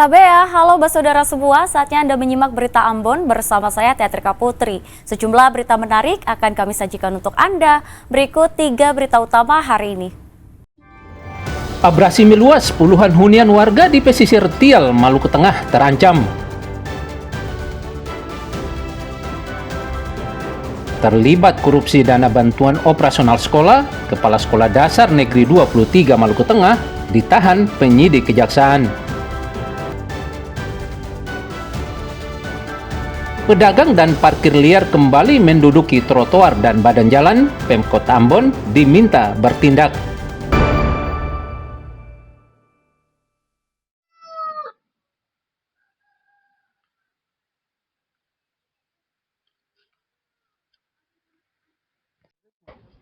Tabea, halo saudara semua, saatnya Anda menyimak berita Ambon bersama saya Teatrika Putri. Sejumlah berita menarik akan kami sajikan untuk Anda. Berikut 3 berita utama hari ini. Abrasi meluas, puluhan hunian warga di pesisir Tial, Maluku Tengah terancam. Terlibat korupsi dana bantuan operasional sekolah, Kepala Sekolah Dasar Negeri 23 Maluku Tengah ditahan penyidik kejaksaan. Pedagang dan parkir liar kembali menduduki trotoar dan badan jalan, Pemkot Ambon diminta bertindak.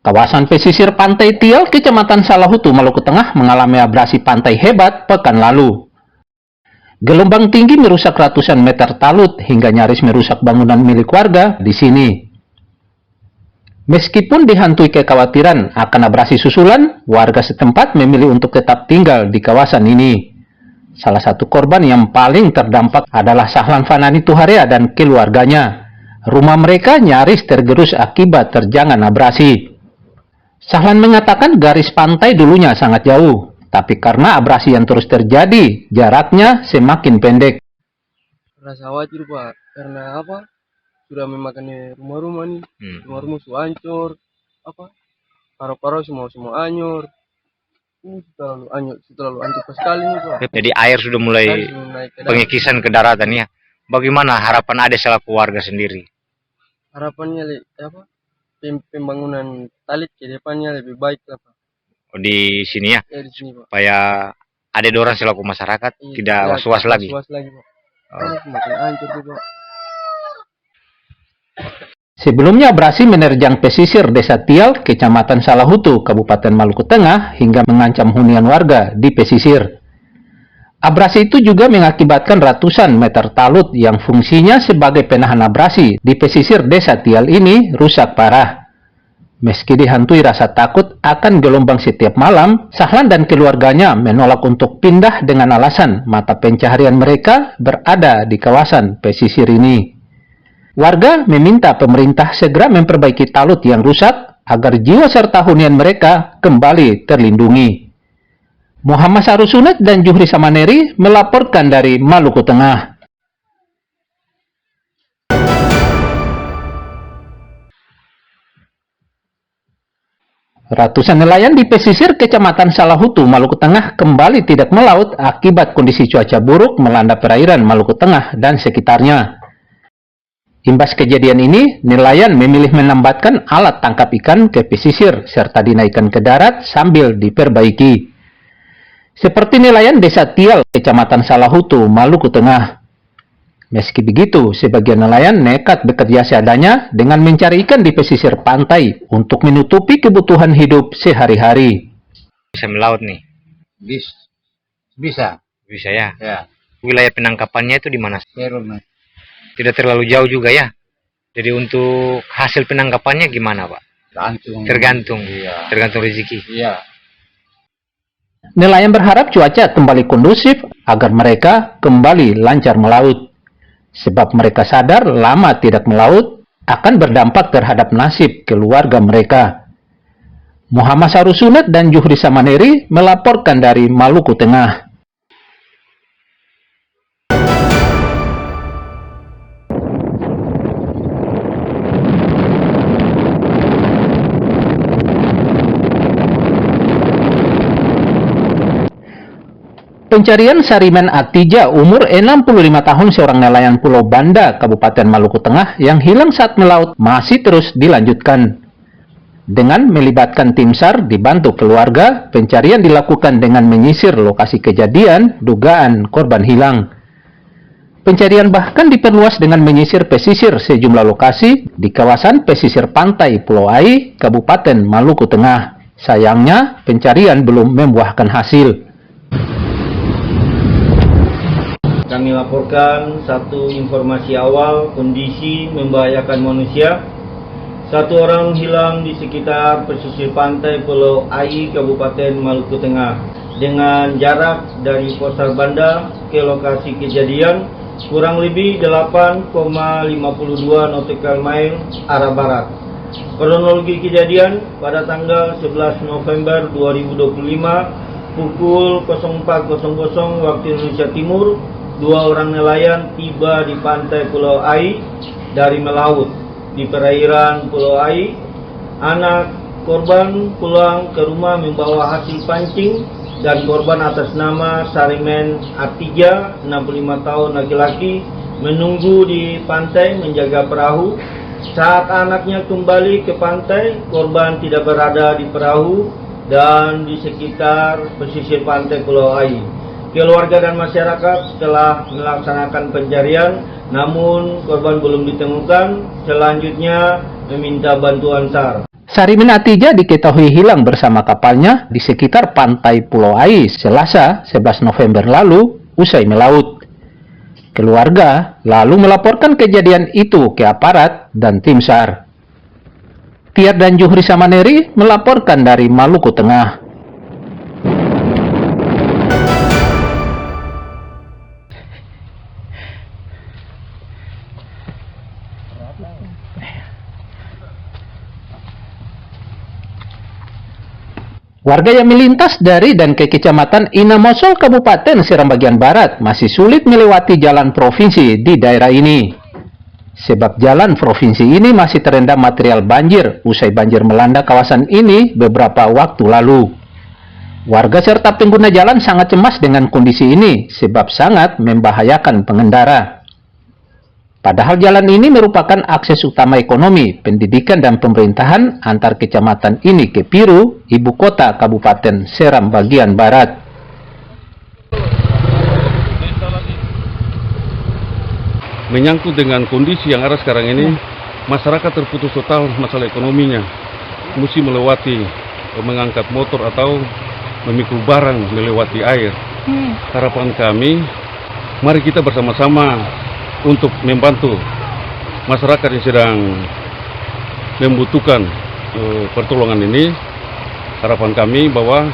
Kawasan pesisir Pantai Tial, Kecamatan Salahutu, Maluku Tengah mengalami abrasi pantai hebat pekan lalu. Gelombang tinggi merusak ratusan meter talut hingga nyaris merusak bangunan milik warga di sini. Meskipun dihantui kekhawatiran akan abrasi susulan, warga setempat memilih untuk tetap tinggal di kawasan ini. Salah satu korban yang paling terdampak adalah Sahlan Fanani Tuharea dan keluarganya. Rumah mereka nyaris tergerus akibat terjangan abrasi. Sahlan mengatakan garis pantai dulunya sangat jauh, tapi karena abrasi yang terus terjadi, jaraknya semakin pendek. Rasa khawatir Pak, karena apa? Sudah memakan rumah-rumah nih, rumah-rumah sudah hancur, paru-paru semua hancur. Terlalu hancur sekali nih Pak. Jadi air sudah mulai pengikisan ke daratan ya. Bagaimana harapan Ade selaku warga sendiri? Harapannya pembangunan talit ke depannya lebih baik lah Pak. Di sini ya, di sini, Pak. Supaya ada dorang selaku masyarakat tidak was-was lagi. Pak. Semakin hancur tuh Pak. Sebelumnya abrasi menerjang pesisir Desa Tial, Kecamatan Salahutu, Kabupaten Maluku Tengah hingga mengancam hunian warga di pesisir. Abrasi itu juga mengakibatkan ratusan meter talut yang fungsinya sebagai penahan abrasi di pesisir Desa Tial ini rusak parah. Meski dihantui rasa takut akan gelombang setiap malam, Sahlan dan keluarganya menolak untuk pindah dengan alasan mata pencaharian mereka berada di kawasan pesisir ini. Warga meminta pemerintah segera memperbaiki talut yang rusak agar jiwa serta hunian mereka kembali terlindungi. Muhammad Sarusunet dan Juhri Samaneri melaporkan dari Maluku Tengah. Ratusan nelayan di pesisir Kecamatan Salahutu, Maluku Tengah kembali tidak melaut akibat kondisi cuaca buruk melanda perairan Maluku Tengah dan sekitarnya. Imbas kejadian ini, nelayan memilih menambatkan alat tangkap ikan ke pesisir serta dinaikkan ke darat sambil diperbaiki. Seperti nelayan Desa Tial, Kecamatan Salahutu, Maluku Tengah. Meski begitu, sebagian nelayan nekat bekerja seadanya dengan mencari ikan di pesisir pantai untuk menutupi kebutuhan hidup sehari-hari. Bisa melaut nih? Bisa ya? Ya. Wilayah penangkapannya itu di mana? Perumah. Tidak terlalu jauh juga ya? Jadi untuk hasil penangkapannya gimana Pak? Tergantung. Iya. Tergantung rezeki. Iya. Nelayan berharap cuaca kembali kondusif agar mereka kembali lancar melaut. Sebab mereka sadar lama tidak melaut akan berdampak terhadap nasib keluarga mereka. Muhammad Sarusunet dan Juhri Samaneri melaporkan dari Maluku Tengah. Pencarian Sariman Atija, umur 65 tahun, seorang nelayan Pulau Banda, Kabupaten Maluku Tengah, yang hilang saat melaut masih terus dilanjutkan. Dengan melibatkan tim SAR dibantu keluarga, pencarian dilakukan dengan menyisir lokasi kejadian dugaan korban hilang. Pencarian bahkan diperluas dengan menyisir pesisir sejumlah lokasi di kawasan pesisir pantai Pulau Ai, Kabupaten Maluku Tengah. Sayangnya, pencarian belum membuahkan hasil. Kami laporkan satu informasi awal kondisi membahayakan manusia. Satu orang hilang di sekitar pesisir pantai Pulau Ai, Kabupaten Maluku Tengah. dengan jarak dari Posar Banda ke lokasi kejadian kurang lebih 8,52 nautical mile arah barat. Kronologi kejadian pada tanggal 11 November 2025 pukul 04.00 waktu Indonesia Timur, 2 orang nelayan tiba di pantai Pulau Ai dari melaut di perairan Pulau Ai. Anak korban pulang ke rumah membawa hasil pancing dan korban atas nama Sarimen Atija, 65 tahun laki-laki, menunggu di pantai menjaga perahu. Saat anaknya kembali ke pantai, korban tidak berada di perahu dan di sekitar pesisir pantai Pulau Ai. Keluarga dan masyarakat telah melaksanakan pencarian, namun korban belum ditemukan. Selanjutnya meminta bantuan SAR. Sarimen Atija diketahui hilang bersama kapalnya di sekitar pantai Pulau Ai Selasa 11 November lalu usai melaut. Keluarga lalu melaporkan kejadian itu ke aparat dan tim SAR. Tiar dan Juhri Samaneri melaporkan dari Maluku Tengah. Warga yang melintas dari dan ke Kecamatan Inamosol, Kabupaten Seram bagian Barat masih sulit melewati jalan provinsi di daerah ini. Sebab jalan provinsi ini masih terendam material banjir usai banjir melanda kawasan ini beberapa waktu lalu. Warga serta pengguna jalan sangat cemas dengan kondisi ini sebab sangat membahayakan pengendara. Padahal jalan ini merupakan akses utama ekonomi, pendidikan, dan pemerintahan antar kecamatan ini ke Piru, ibu kota Kabupaten Seram bagian Barat. Menyangkut dengan kondisi yang ada sekarang ini, masyarakat terputus total masalah ekonominya. Mesti melewati, mengangkat motor atau memikul barang melewati air. Harapan kami, mari kita bersama-sama untuk membantu masyarakat yang sedang membutuhkan pertolongan ini. Harapan kami bahwa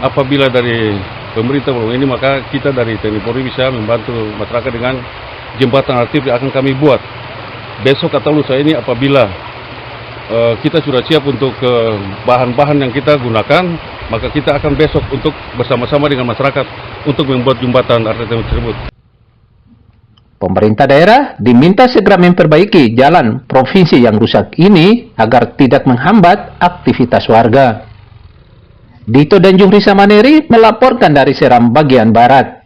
apabila dari pemerintah ini, maka kita dari TNI Polri bisa membantu masyarakat dengan jembatan alternatif yang akan kami buat besok atau lusa ini. Apabila kita sudah siap untuk bahan-bahan yang kita gunakan, maka kita akan besok untuk bersama-sama dengan masyarakat untuk membuat jembatan alternatif tersebut. Pemerintah daerah diminta segera memperbaiki jalan provinsi yang rusak ini agar tidak menghambat aktivitas warga. Dito dan Juhri Samaneri melaporkan dari Seram bagian Barat.